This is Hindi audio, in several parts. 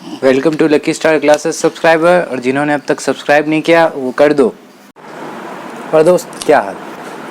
Welcome to lucky star classes subscriber, और जिन्होंने अब तक सब्सक्राइब नहीं किया वो कर दो। और दोस्त, क्या हाल?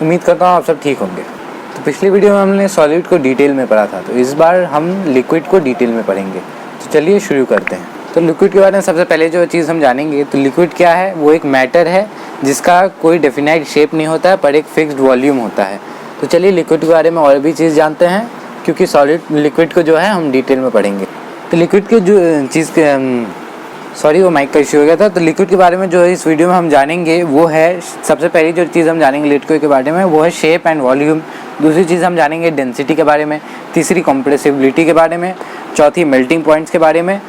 उम्मीद करता हूँ आप सब ठीक होंगे। तो पिछली वीडियो में हमने सॉलिड को डिटेल में पढ़ा था, तो इस बार हम लिक्विड को डिटेल में पढ़ेंगे। तो चलिए शुरू करते हैं। तो लिक्विड के बारे में सबसे पहले जो चीज़ हम जानेंगे, तो लिक्विड क्या है। वो एक मैटर है जिसका कोई डेफिनाइट शेप नहीं होता है, पर एक फिक्स्ड वॉल्यूम होता है। तो चलिए लिक्विड के बारे में और भी चीज़ जानते हैं, क्योंकि सॉलिड लिक्विड को जो है हम डिटेल में पढ़ेंगे। तो लिक्विड के जो चीज़ के वो माइक का इश्यू हो गया था। तो लिक्विड के बारे में जो इस वीडियो में हम जानेंगे वो है, सबसे पहली जो चीज़ हम जानेंगे लिक्विड के बारे में वो है शेप एंड वॉल्यूम। दूसरी चीज़ हम जानेंगे डेंसिटी के बारे में। तीसरी कंप्रेसिबिलिटी के बारे में। चौथी मेल्टिंग पॉइंट्स के बारे में,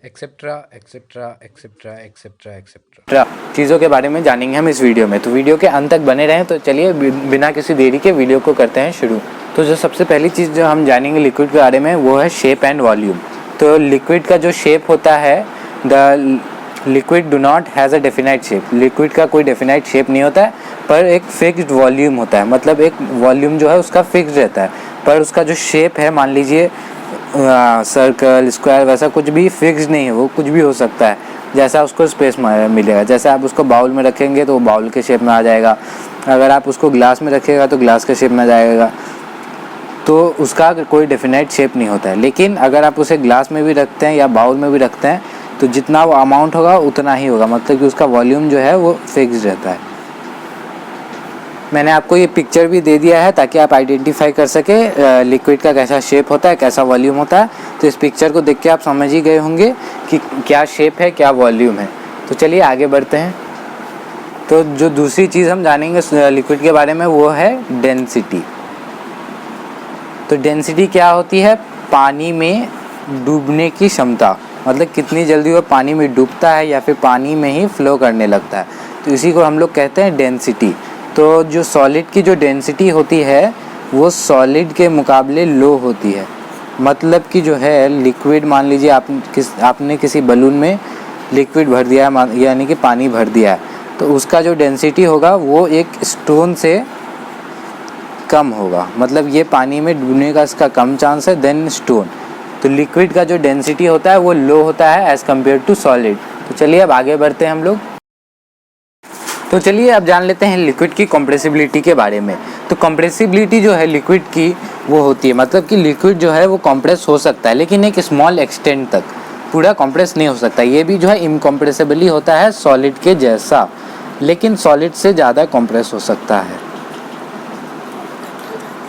etcetera etcetera etcetera etcetera etcetera चीज़ों के बारे में जानेंगे हम इस वीडियो में। तो वीडियो के अंत तक बने रहें। तो चलिए बिना किसी देरी के वीडियो को करते हैं शुरू। तो जो सबसे पहली चीज़ जो हम जानेंगे लिक्विड के बारे में वो है शेप एंड वॉल्यूम। तो लिक्विड का जो शेप होता है, the liquid do not has a definite shape. Liquid का कोई डेफिनाइट शेप नहीं होता है, पर एक फिक्स्ड वॉल्यूम होता है। मतलब एक वॉल्यूम जो है उसका फिक्स्ड रहता है, पर उसका जो शेप है, मान लीजिए सर्कल, स्क्वायर, वैसा कुछ भी फिक्स्ड नहीं है, वो कुछ भी हो सकता है जैसा उसको स्पेस मिलेगा। जैसे आप उसको बाउल में रखेंगे तो वो बाउल के शेप में आ जाएगा, अगर आप उसको ग्लास में रखिएगा तो ग्लास के शेप में आ जाएगा। तो उसका कोई डेफिनेट शेप नहीं होता है। लेकिन अगर आप उसे ग्लास में भी रखते हैं या बाउल में भी रखते हैं तो जितना वो अमाउंट होगा उतना ही होगा, मतलब कि उसका वॉल्यूम जो है वो फिक्स्ड रहता है। मैंने आपको ये पिक्चर भी दे दिया है ताकि आप आइडेंटिफाई कर सके लिक्विड का कैसा शेप होता है, कैसा वॉल्यूम होता है। तो इस पिक्चर को देख के आप समझ ही गए होंगे कि क्या शेप है, क्या वॉल्यूम है। तो चलिए आगे बढ़ते हैं। तो जो दूसरी चीज़ हम जानेंगे लिक्विड के बारे में वो है डेंसिटी। तो डेंसिटी क्या होती है? पानी में डूबने की क्षमता, मतलब कितनी जल्दी वो पानी में डूबता है या फिर पानी में ही फ्लो करने लगता है। तो इसी को हम लोग कहते हैं डेंसिटी। तो जो सॉलिड की जो डेंसिटी होती है वो सॉलिड के मुकाबले लो होती है। मतलब कि जो है लिक्विड, मान लीजिए आपने किसी बलून में लिक्विड भर दिया है, यानी कि पानी भर दिया है, तो उसका जो डेंसिटी होगा वो एक स्टोन से कम होगा। मतलब ये पानी में डूबने का इसका कम चांस है देन स्टोन। तो लिक्विड का जो डेंसिटी होता है वो लो होता है एज़ कम्पेयर टू सॉलिड। तो चलिए अब आगे बढ़ते हैं हम लोग। तो चलिए अब जान लेते हैं लिक्विड की कंप्रेसिबिलिटी के बारे में। तो कंप्रेसिबिलिटी जो है लिक्विड की वो होती है, मतलब कि लिक्विड जो है वो कंप्रेस हो सकता है लेकिन एक स्मॉल एक्सटेंट तक, पूरा कंप्रेस नहीं हो सकता। ये भी जो है इनकम्प्रेसिबली होता है सॉलिड के जैसा, लेकिन सॉलिड से ज़्यादा कंप्रेस हो सकता है।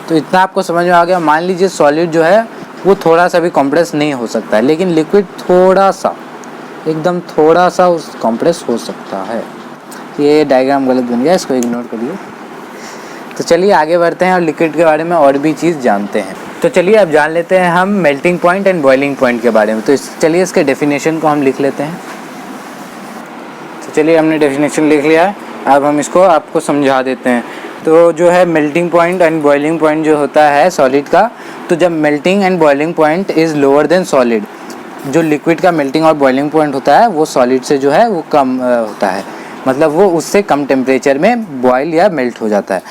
तो इतना आपको समझ में आ गया। मान लीजिए सॉलिड जो है वो थोड़ा सा भी कंप्रेस नहीं हो सकता है, लेकिन लिक्विड थोड़ा सा, एकदम थोड़ा सा उस कंप्रेस हो सकता है। ये डायग्राम गलत बन गया, इसको इग्नोर करिए। तो चलिए आगे बढ़ते हैं और लिक्विड के बारे में और भी चीज़ जानते हैं। तो चलिए अब जान लेते हैं हम melting point and boiling point के बारे में। तो चलिए इसके डेफिनेशन को हम लिख लेते हैं। तो चलिए हमने डेफिनेशन लिख लिया है, अब हम इसको आपको समझा देते हैं। तो जो है melting point and boiling point जो होता है सॉलिड का, तो जब melting and boiling point is lower than solid, जो लिक्विड का मेल्टिंग और बॉइलिंग पॉइंट होता है वो सॉलिड से जो है वो कम होता है, मतलब वो उससे कम टेम्परेचर में बॉयल या मेल्ट हो जाता है।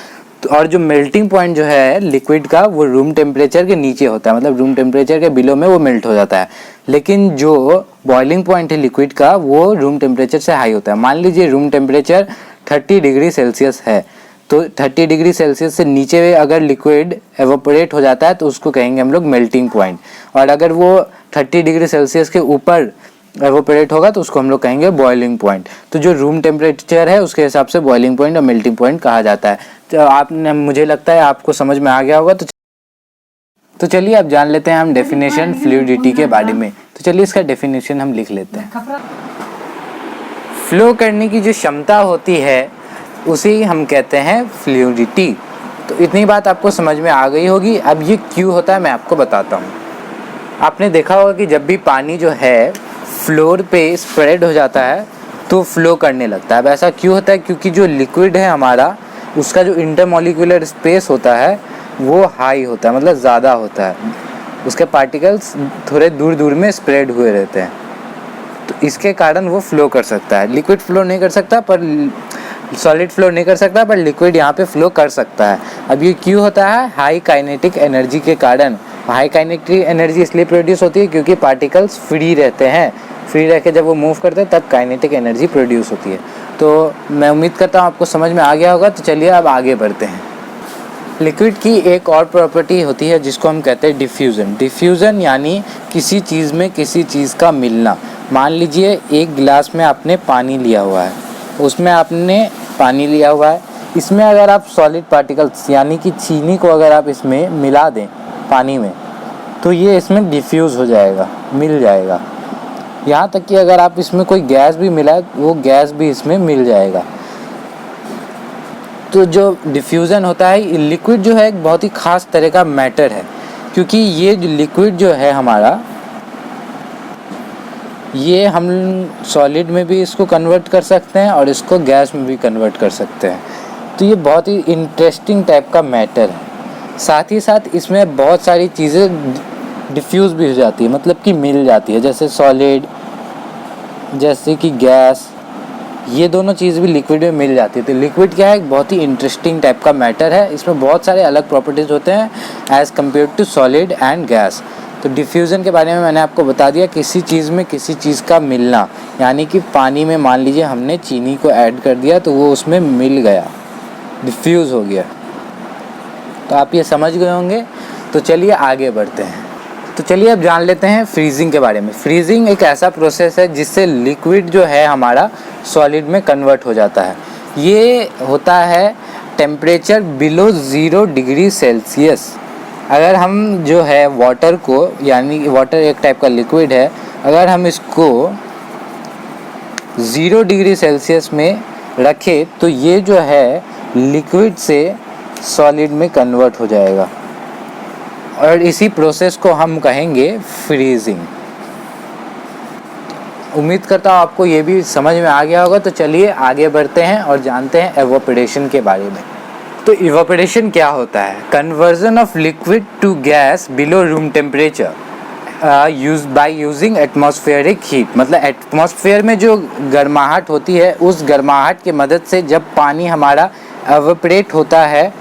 तो और जो मेल्टिंग पॉइंट जो है लिक्विड का वो रूम टेम्परेचर के नीचे होता है, मतलब रूम टेम्परेचर के बिलो में वो मेल्ट हो जाता है। लेकिन जो बॉइलिंग पॉइंट है लिक्विड का वो रूम टेम्परेचर से हाई होता है। मान लीजिए रूम टेम्परेचर 30 डिग्री सेल्सियस है, तो 30 डिग्री सेल्सियस से नीचे अगर लिक्विड एवोपरेट हो जाता है तो उसको कहेंगे हम लोग मेल्टिंग पॉइंट। और अगर वो 30 डिग्री सेल्सियस के ऊपर एवोपरेट होगा तो उसको हम लोग कहेंगे बॉइलिंग पॉइंट। तो जो रूम टेम्परेचर है उसके हिसाब से बॉइलिंग पॉइंट और मेल्टिंग पॉइंट कहा जाता है। तो आपने, मुझे लगता है आपको समझ में आ गया होगा। तो चलिए अब जान लेते हैं हम डेफिनेशन फ्लूइडिटी के बारे में। तो चलिए इसका डेफिनेशन हम लिख लेते हैं। फ्लो करने की जो क्षमता होती है उसे हम कहते हैं फ्लूइडिटी। तो इतनी बात आपको समझ में आ गई होगी। अब ये क्यों होता है मैं आपको बताता हूँ। आपने देखा होगा कि जब भी पानी जो है फ्लोर पे स्प्रेड हो जाता है तो फ्लो करने लगता है। अब ऐसा क्यों होता है? क्योंकि जो लिक्विड है हमारा, उसका जो इंटरमॉलिक्यूलर स्पेस होता है वो हाई होता है, मतलब ज़्यादा होता है। उसके पार्टिकल्स थोड़े दूर दूर में स्प्रेड हुए रहते हैं, तो इसके कारण वो फ्लो कर सकता है। लिक्विड फ्लो नहीं कर सकता, पर सॉलिड फ्लो नहीं कर सकता, पर लिक्विड यहाँ पे फ्लो कर सकता है। अब ये क्यों होता है? हाई काइनेटिक एनर्जी के कारण हाई काइनेटिक एनर्जी इसलिए प्रोड्यूस होती है क्योंकि पार्टिकल्स फ्री रहते हैं, फ्री रह के जब वो मूव करते हैं तब काइनेटिक एनर्जी प्रोड्यूस होती है। तो मैं उम्मीद करता हूँ आपको समझ में आ गया होगा। तो चलिए अब आगे बढ़ते हैं। लिक्विड की एक और प्रॉपर्टी होती है जिसको हम कहते हैं डिफ्यूज़न। डिफ्यूज़न यानी किसी चीज़ में किसी चीज़ का मिलना। मान लीजिए एक गिलास में आपने पानी लिया हुआ है, उसमें आपने पानी लिया हुआ है, इसमें अगर आप सॉलिड पार्टिकल्स यानी कि चीनी को अगर आप इसमें मिला दें पानी में, तो ये इसमें डिफ्यूज़ हो जाएगा, मिल जाएगा। यहाँ तक कि अगर आप इसमें कोई गैस भी मिलाए वो गैस भी इसमें मिल जाएगा। तो जो डिफ्यूज़न होता है, लिक्विड जो है एक बहुत ही ख़ास तरह का मैटर है, क्योंकि ये जो लिक्विड जो है हमारा, ये हम सॉलिड में भी इसको कन्वर्ट कर सकते हैं और इसको गैस में भी कन्वर्ट कर सकते हैं। तो ये बहुत ही इंटरेस्टिंग टाइप का मैटर है। साथ ही साथ इसमें बहुत सारी चीज़ें डिफ्यूज़ भी हो जाती है, मतलब कि मिल जाती है, जैसे सॉलिड, जैसे कि गैस, ये दोनों चीज़ भी लिक्विड में मिल जाती है। तो लिक्विड क्या है, एक बहुत ही इंटरेस्टिंग टाइप का मैटर है। इसमें बहुत सारे अलग प्रॉपर्टीज़ होते हैं as compare to solid and gas. तो डिफ्यूज़न के बारे में मैंने आपको बता दिया, किसी चीज़ में किसी चीज़ का मिलना, यानी कि पानी में मान लीजिए हमने चीनी को ऐड कर दिया तो वो उसमें मिल गया, डिफ्यूज़ हो गया। तो आप ये समझ गए होंगे। तो चलिए आगे बढ़ते हैं। तो चलिए अब जान लेते हैं फ्रीजिंग के बारे में। फ्रीजिंग एक ऐसा प्रोसेस है जिससे लिक्विड जो है हमारा सॉलिड में कन्वर्ट हो जाता है। ये होता है टेम्परेचर बिलो 0 डिग्री सेल्सियस। अगर हम जो है वाटर को, यानी वाटर एक टाइप का लिक्विड है, अगर हम इसको 0 डिग्री सेल्सियस में रखें तो ये जो है लिक्विड से सॉलिड में कन्वर्ट हो जाएगा, और इसी प्रोसेस को हम कहेंगे फ्रीजिंग। उम्मीद करता हूँ आपको ये भी समझ में आ गया होगा। तो चलिए आगे बढ़ते हैं और जानते हैं एवोपरेशन के बारे में। तो इवेपोरेशन क्या होता है? Conversion of liquid to gas below room temperature by using atmospheric heat. मतलब एटमॉस्फेयर में जो गर्माहट होती है, उस गर्माहट की मदद से जब पानी हमारा एवोपरेट होता है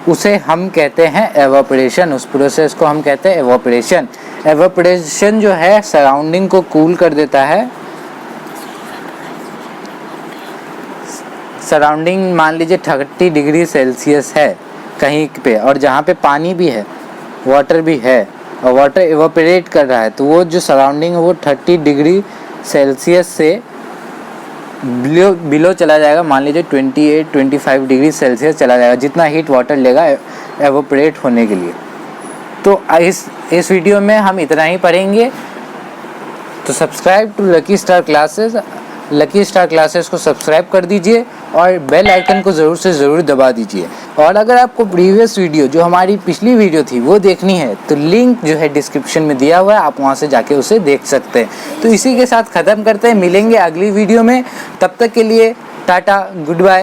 उसे हम कहते हैं एवोपरेशन। उस प्रोसेस को हम कहते हैं एवोपरेशन। एवोपरेशन जो है सराउंडिंग को कूल कर देता है। सराउंडिंग मान लीजिए 30 डिग्री सेल्सियस है कहीं पे, और जहाँ पे पानी भी है, वाटर भी है, और वाटर एवोपरेट कर रहा है, तो वो जो सराउंडिंग है वो 30 डिग्री सेल्सियस से बिलो चला जाएगा। मान लीजिए 28-25 डिग्री सेल्सियस चला जाएगा, जितना हीट वाटर लेगा एवोपरेट होने के लिए। तो इस वीडियो में हम इतना ही पढ़ेंगे। तो subscribe to lucky star classes. Lucky star classes को सब्सक्राइब कर दीजिए और बेल आइकन को ज़रूर से ज़रूर दबा दीजिए। और अगर आपको प्रीवियस वीडियो, जो हमारी पिछली वीडियो थी, वो देखनी है तो लिंक जो है डिस्क्रिप्शन में दिया हुआ है, आप वहां से जाके उसे देख सकते हैं। तो इसी के साथ ख़त्म करते हैं, मिलेंगे अगली वीडियो में। तब तक के लिए टाटा, गुड बाय।